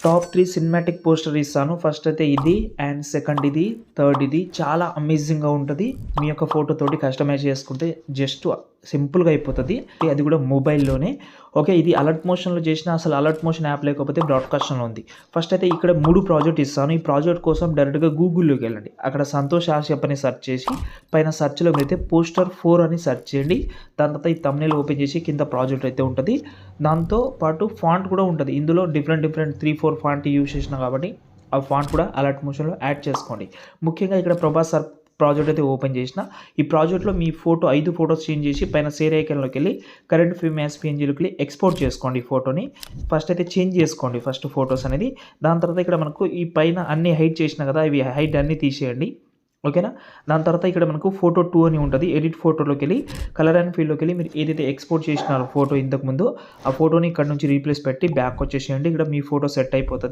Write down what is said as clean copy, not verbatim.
Top 3 cinematic poster ఇస్తాను. First అయితే ఇది అండ్ సెకండ్ ఇది, థర్డ్ ఇది. చాలా అమేజింగ్‌గా ఉంటది. మీ యొక్క ఫోటోతోటి కస్టమైజ్ చేసుకుంటే జస్ట్ సింపుల్‌గా అయిపోతది. అది కూడా మొబైల్‌లోనే. ఓకే. ఇది అలర్ట్ మోషన్‌లో చేసినా అసలు అలర్ట్ మోషన్ యాప్ లేకపోతే బ్రాడ్‌కాస్ట్‌లో ఉంది. ఫస్ట్ అయితే ఇక్కడ 3 ప్రాజెక్ట్ ఇస్తాను. ఈ ప్రాజెక్ట్ కోసం డైరెక్ట్‌గా గూగుల్‌లోకి వెళ్ళండి. అక్కడ సంతోష్ ఆశ్యప్ అని సెర్చ్ చేసి పైన సెర్చ్‌లో అయితే పోస్టర్ 4 అని సెర్చ్ చేయండి. దాని తర్వాత ఈ థంబ్‌నెయిల్ ఓపెన్ చేసి కింద ప్రాజెక్ట్ అయితే ఉంటది. దాంతో పాటు ఫాంట్ కూడా ఉంటది. ఇందులో డిఫరెంట్ 3, 4 ఫాంట్ యూజ్ చేసినా కాబట్టి ఆ ఫాంట్ కూడా అలర్ట్ మోషన్‌లో యాడ్ చేసుకోండి. ముఖ్యంగా ఇక్కడ ప్రభాస్ సార్ ప్రాజెక్ట్ అయితే ఓపెన్ చేసిన. ఈ ప్రాజెక్ట్‌లో మీ ఫోటో 5 ఫోటోస్ చేంజ్ చేసి పైన షేర్ ఐకాన్‌లోకెళ్ళి కరెంట్ ఫ్రేమ్ యాస్ పీఎన్‌జీలోకి ఎక్స్‌పోర్ట్ చేసుకోండి ఈ ఫోటోని. ఫస్ట్ అయితే చేంజ్ చేసుకోండి ఫస్ట్ ఫోటోస్ అనేది. దాని తర్వాత ఇక్కడ మనకు ఈ పైన అన్నీ హైడ్ చేసినా కదా! ఇవి హైడ్ అన్నీ తీసేయండి. ఓకేనా? దాని తర్వాత ఇక్కడ మనకు ఫోటో 2 అని ఉంటది. ఎడిట్ ఫోటోలోకెళ్ళి కలర్ అండ్ ఫీల్డ్‌లోకెళ్ళి మీరు ఏదైతే ఎక్స్‌పోర్ట్ చేసినారో ఫోటో ఇంతకుముందు, ఆ ఫోటోని ఇక్కడ నుంచి రీప్లేస్ పెట్టి బ్యాక్ వచ్చేసేయండి. ఇక్కడ మీ ఫోటో సెట్ అయిపోతది.